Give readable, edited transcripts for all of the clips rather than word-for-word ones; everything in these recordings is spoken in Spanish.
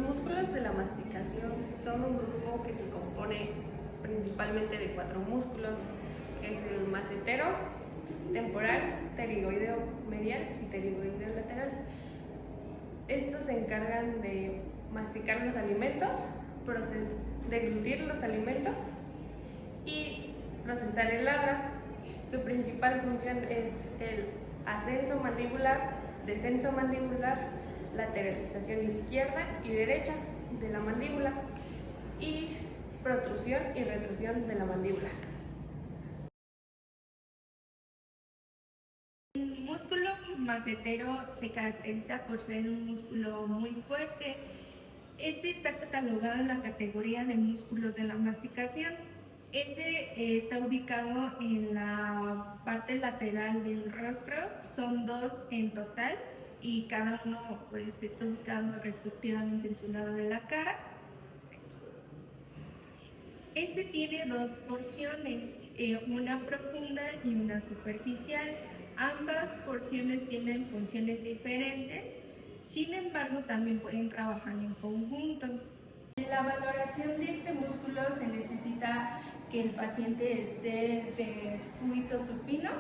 músculos de la masticación son un grupo que se compone principalmente de 4 músculos, que es el macetero, temporal, pterigoideo medial y pterigoideo lateral. Estos se encargan de masticar los alimentos, deglutir los alimentos y procesar el habla. Su principal función es el ascenso mandibular, descenso mandibular, lateralización izquierda y derecha de la mandíbula y protrusión y retrusión de la mandíbula. El músculo macetero se caracteriza por ser un músculo muy fuerte. Este está catalogado en la categoría de músculos de la masticación. Este está ubicado en la parte lateral del rostro, son 2 en total y cada uno pues está ubicado respectivamente en su lado de la cara. Este tiene 2 porciones, una profunda y una superficial. Ambas porciones tienen funciones diferentes, sin embargo también pueden trabajar en conjunto. En la valoración de este músculo se necesita que el paciente esté de cúbito supino,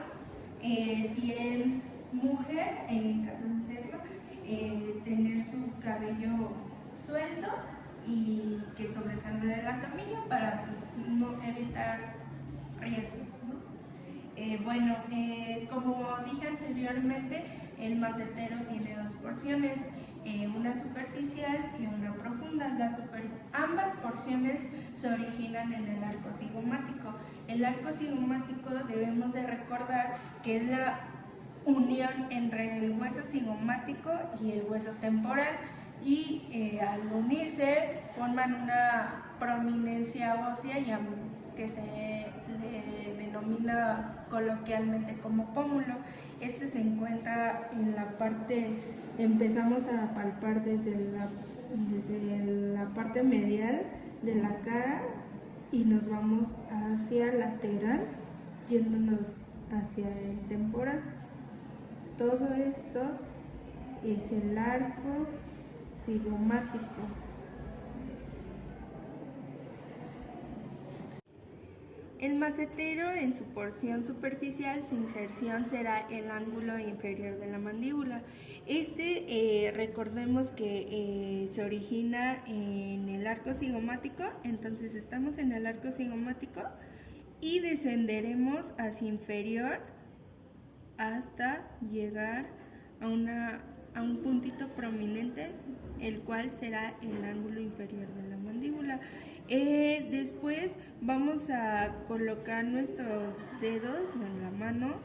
si es mujer, en caso de serlo, tener su cabello suelto y que sobresalga de la camilla para pues, no evitar riesgos, ¿no? Como dije anteriormente, el macetero tiene 2 porciones, una superficial y una profunda. Ambas porciones se originan en el arco cigomático. El arco cigomático debemos de recordar que es la unión entre el hueso cigomático y el hueso temporal y al unirse forman una prominencia ósea que se le denomina coloquialmente como pómulo. Este se encuentra en la parte, empezamos a palpar desde la parte medial de la cara y nos vamos hacia lateral, yéndonos hacia el temporal. Todo esto es el arco cigomático. El macetero en su porción superficial, su inserción será el ángulo inferior de la mandíbula. Recordemos que se origina en el arco cigomático, entonces estamos en el arco cigomático y descenderemos hacia inferior hasta llegar a un puntito prominente, el cual será el ángulo inferior de la mandíbula. Después vamos a colocar nuestros dedos en la mano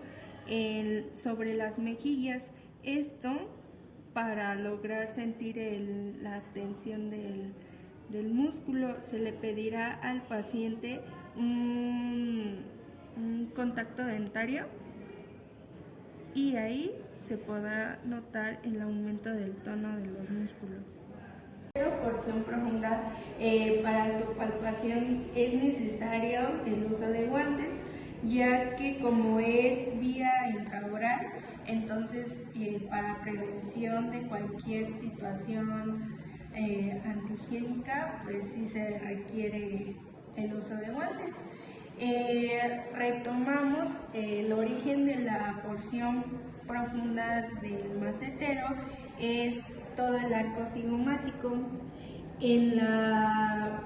sobre las mejillas. Esto para lograr sentir la tensión del músculo. Se le pedirá al paciente un contacto dentario y ahí se podrá notar el aumento del tono de los músculos. Porción profunda, para su palpación es necesario el uso de guantes, ya que como es vía intraoral, entonces para prevención de cualquier situación antihigiénica, pues sí se requiere el uso de guantes. Retomamos el origen de la porción profunda del macetero, es todo el arco cigomático. En la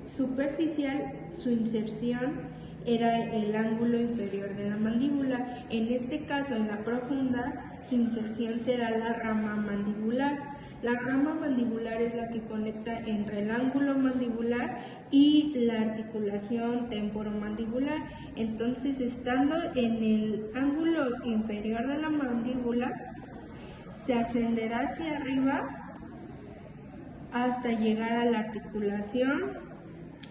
superficial, su inserción era el ángulo inferior de la mandíbula. En este caso, en la profunda, su inserción será la rama mandibular. La rama mandibular es la que conecta entre el ángulo mandibular y la articulación temporomandibular. Entonces, estando en el ángulo inferior de la mandíbula, se ascenderá hacia arriba hasta llegar a la articulación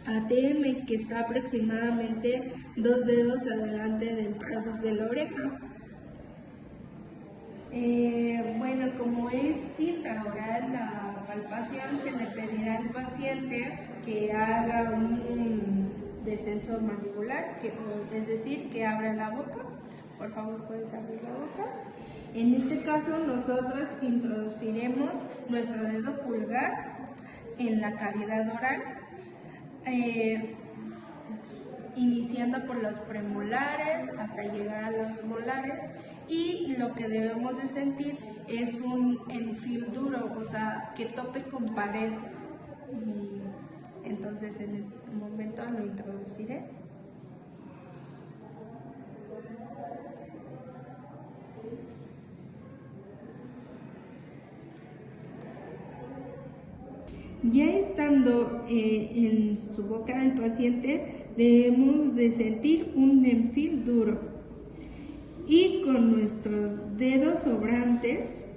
ATM, que está aproximadamente 2 dedos adelante del tragus de la oreja. Como es intraoral la palpación, se le pedirá al paciente que haga un descenso mandibular, es decir, que abra la boca. Por favor, puedes abrir la boca. En este caso, nosotros introduciremos nuestro dedo pulgar en la cavidad oral, iniciando por los premolares hasta llegar a los molares, y lo que debemos de sentir es un enfil duro, o sea, que tope con pared. Y entonces en este momento lo introduciré. Ya estando en su boca del paciente, debemos de sentir un enfil duro. Y con nuestros dedos sobrantes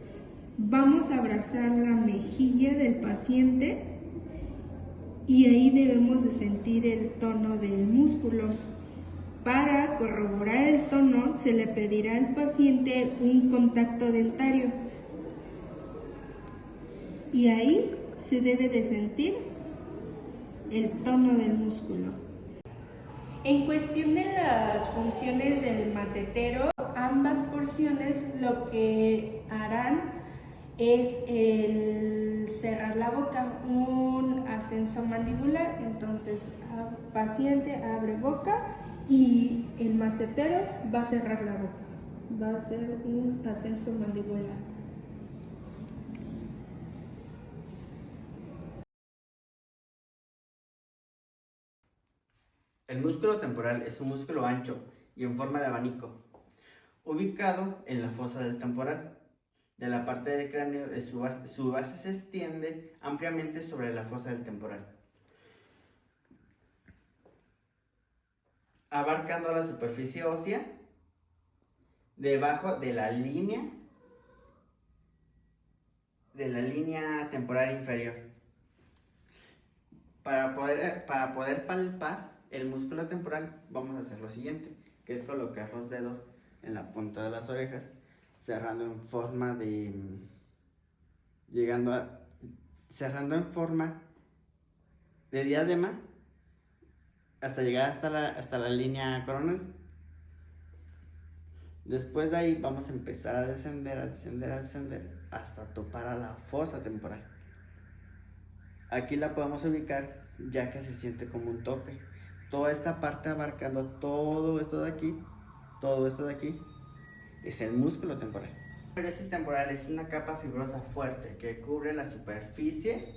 vamos a abrazar la mejilla del paciente y ahí debemos de sentir el tono del músculo. Para corroborar el tono se le pedirá al paciente un contacto dentario y ahí se debe de sentir el tono del músculo. En cuestión de las funciones del macetero, ambas porciones lo que harán es el cerrar la boca, un ascenso mandibular. Entonces, el paciente abre boca y el macetero va a cerrar la boca, va a hacer un ascenso mandibular. El músculo temporal es un músculo ancho y en forma de abanico, ubicado en la fosa del temporal. De la parte del cráneo, su base se extiende ampliamente sobre la fosa del temporal, abarcando la superficie ósea debajo de la línea temporal inferior. Para poder palpar el músculo temporal, vamos a hacer lo siguiente, que es colocar los dedos en la punta de las orejas, cerrando en forma de diadema hasta llegar hasta la línea coronal. Después de ahí vamos a empezar a descender hasta topar a la fosa temporal. Aquí la podemos ubicar ya que se siente como un tope. Toda esta parte abarcando todo esto de aquí, es el músculo temporal. La fibrosis temporal es una capa fibrosa fuerte que cubre la superficie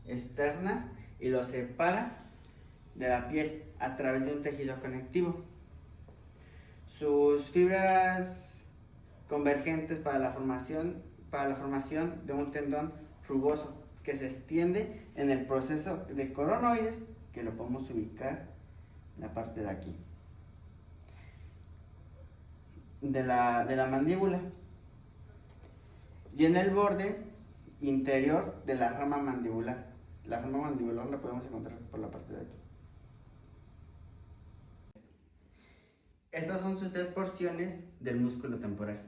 externa y lo separa de la piel a través de un tejido conectivo. Sus fibras convergentes para la formación de un tendón rugoso que se extiende en el proceso de coronoides, que lo podemos ubicar en la parte de aquí de la mandíbula, y en el borde interior de la rama mandibular. La rama mandibular la podemos encontrar por la parte de aquí. Estas son sus tres porciones del músculo temporal.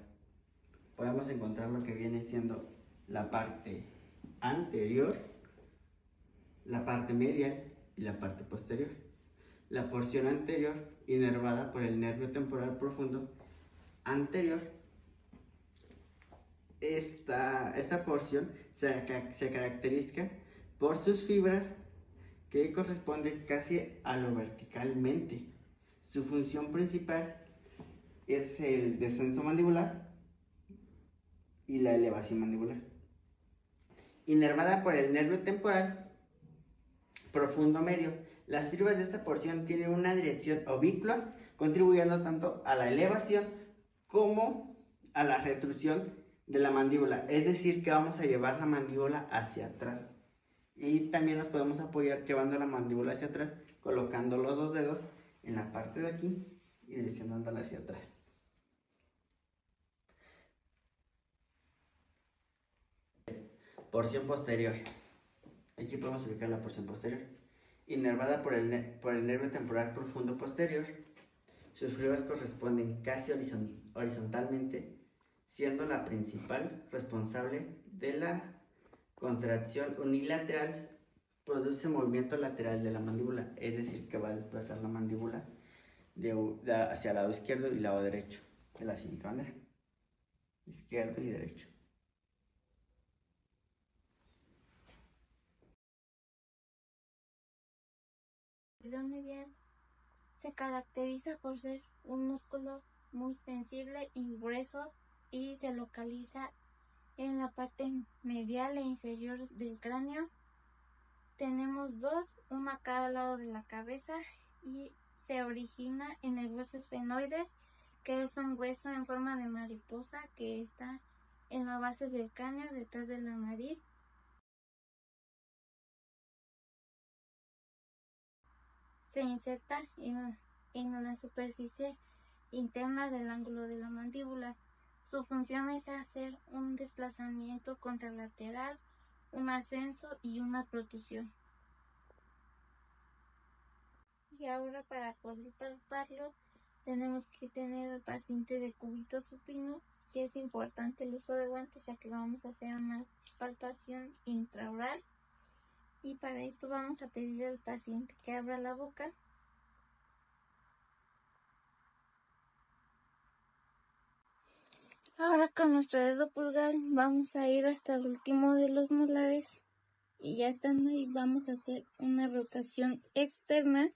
Podemos encontrar lo que viene siendo la parte anterior, la parte medial y la parte posterior. La porción anterior, inervada por el nervio temporal profundo anterior. Esta porción se caracteriza por sus fibras que corresponden casi a lo verticalmente. Su función principal es el descenso mandibular y la elevación mandibular. Inervada por el nervio temporal profundo medio, las fibras de esta porción tienen una dirección oblicua, contribuyendo tanto a la elevación como a la retrusión de la mandíbula, es decir, que vamos a llevar la mandíbula hacia atrás. Y también nos podemos apoyar llevando la mandíbula hacia atrás, colocando los dos dedos en la parte de aquí y direccionándola hacia atrás. Porción posterior. Aquí podemos ubicar la porción posterior. Inervada por el nervio temporal profundo posterior, sus fibras corresponden casi horizontalmente, siendo la principal responsable de la contracción unilateral. Produce movimiento lateral de la mandíbula, es decir, que va a desplazar la mandíbula hacia el lado izquierdo y el lado derecho de la siguiente manera: izquierdo y derecho. tirigoideo medial se caracteriza por ser un músculo muy sensible y grueso y se localiza en la parte medial e inferior del cráneo. Tenemos dos, uno a cada lado de la cabeza, y se origina en el hueso esfenoides, que es un hueso en forma de mariposa que está en la base del cráneo, detrás de la nariz. Se inserta en la superficie interna del ángulo de la mandíbula. Su función es hacer un desplazamiento contralateral, un ascenso y una protusión. Y ahora, para poder palparlo, tenemos que tener al paciente de cúbito supino, y es importante el uso de guantes ya que vamos a hacer una palpación intraoral. Y para esto vamos a pedirle al paciente que abra la boca. Ahora con nuestro dedo pulgar vamos a ir hasta el último de los molares, y ya estando ahí vamos a hacer una rotación externa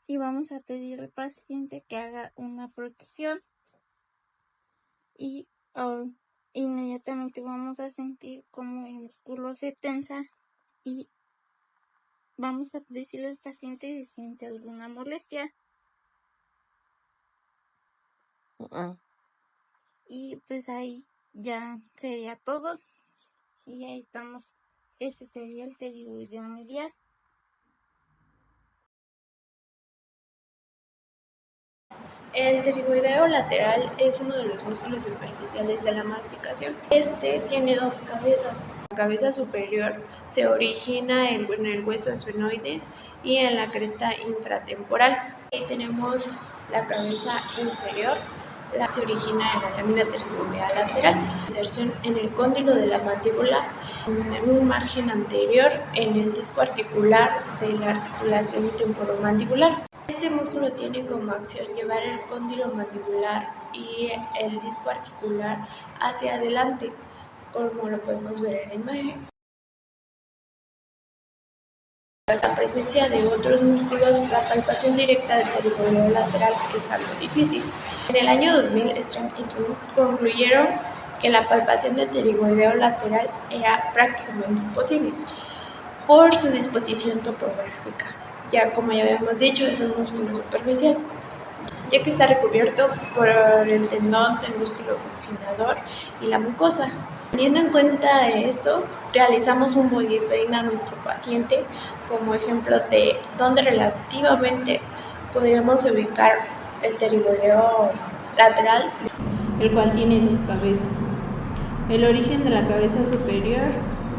y vamos a pedir al paciente que haga una protusión, y inmediatamente vamos a sentir como el músculo se tensa y vamos a decirle al paciente si siente alguna molestia. Y pues ahí ya sería todo, y ahí estamos. Ese sería el pterigoideo medial. El pterigoideo lateral es uno de los músculos superficiales de la masticación. Este tiene dos cabezas. La cabeza superior se origina en el hueso esfenoides y en la cresta infratemporal. Y tenemos la cabeza inferior, se origina en la lámina pterigoidea lateral, inserción en el cóndilo de la mandíbula, en un margen anterior en el disco articular de la articulación temporomandibular. Este músculo tiene como acción llevar el cóndilo mandibular y el disco articular hacia adelante, como lo podemos ver en la imagen. La presencia de otros músculos, la palpación directa del pterigoideo lateral es algo difícil. En el año 2000, Strand y True concluyeron que la palpación del pterigoideo lateral era prácticamente imposible por su disposición topográfica, ya como ya habíamos dicho, es un músculo superficial, ya que está recubierto por el tendón del músculo buccinador y la mucosa. Teniendo en cuenta esto, realizamos un body pain a nuestro paciente como ejemplo de dónde relativamente podríamos ubicar el pterigoideo lateral, el cual tiene dos cabezas. El origen de la cabeza superior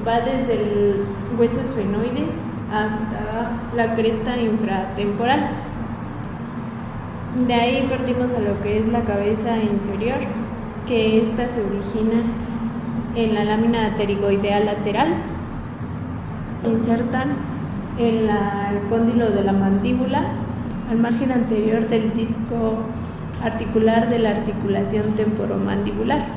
va desde el hueso esfenoides hasta la cresta infratemporal. De ahí partimos a lo que es la cabeza inferior, que ésta se origina en la lámina pterigoidea lateral. Insertan en el cóndilo de la mandíbula, al margen anterior del disco articular de la articulación temporomandibular.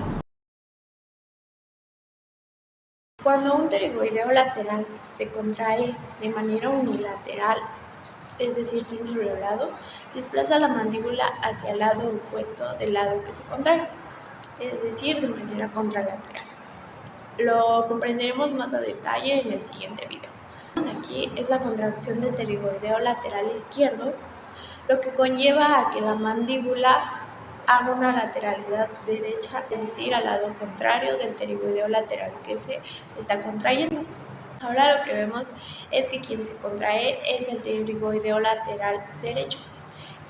Cuando un pterigoideo lateral se contrae de manera unilateral, es decir, de un solo lado, desplaza la mandíbula hacia el lado opuesto del lado que se contrae, es decir, de manera contralateral. Lo comprenderemos más a detalle en el siguiente video. Aquí es la contracción del pterigoideo lateral izquierdo, lo que conlleva a que la mandíbula haga una lateralidad derecha, es decir, al lado contrario del pterigoideo lateral que se está contrayendo. Ahora lo que vemos es que quien se contrae es el pterigoideo lateral derecho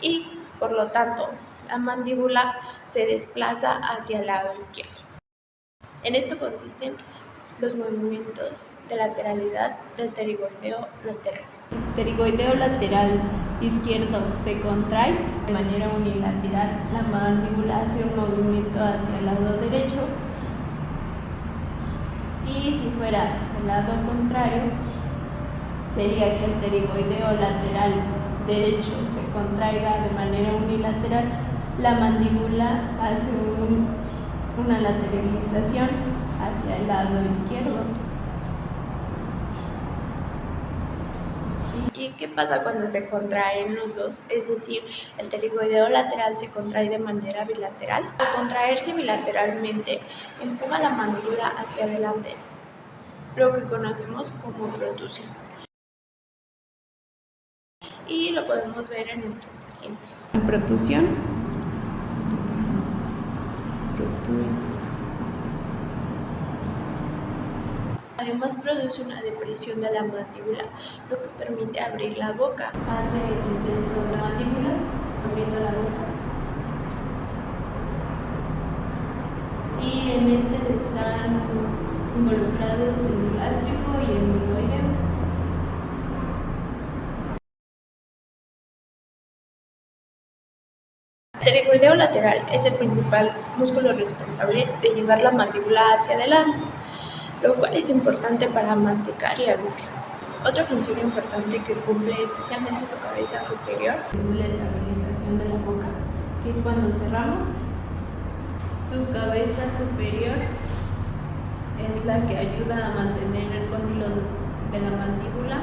y, por lo tanto, la mandíbula se desplaza hacia el lado izquierdo. En esto consisten los movimientos de lateralidad del pterigoideo lateral. El pterigoideo lateral izquierdo se contrae de manera unilateral, la mandíbula hace un movimiento hacia el lado derecho, y si fuera el lado contrario, sería que el pterigoideo lateral derecho se contraiga de manera unilateral, la mandíbula hace una lateralización hacia el lado izquierdo. ¿Y qué pasa cuando se contraen los dos? Es decir, el pterigoideo lateral se contrae de manera bilateral. Al contraerse bilateralmente, empuja la mandíbula hacia adelante, lo que conocemos como protusión. Y lo podemos ver en nuestro paciente. Protusión. Además produce una depresión de la mandíbula, lo que permite abrir la boca. Hace el descenso de la mandíbula, abriendo la boca. Y en este están involucrados el gástrico y el monoideo. El pterigoideo lateral es el principal músculo responsable de llevar la mandíbula hacia adelante, lo cual es importante para masticar y hablar. Otra función importante que cumple especialmente su cabeza superior es la estabilización de la boca, que es cuando cerramos. Su cabeza superior es la que ayuda a mantener el cóndilo de la mandíbula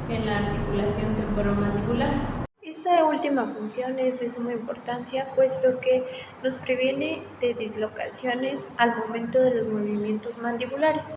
en la articulación temporomandibular. Esta última función es de suma importancia, puesto que nos previene de dislocaciones al momento de los movimientos mandibulares.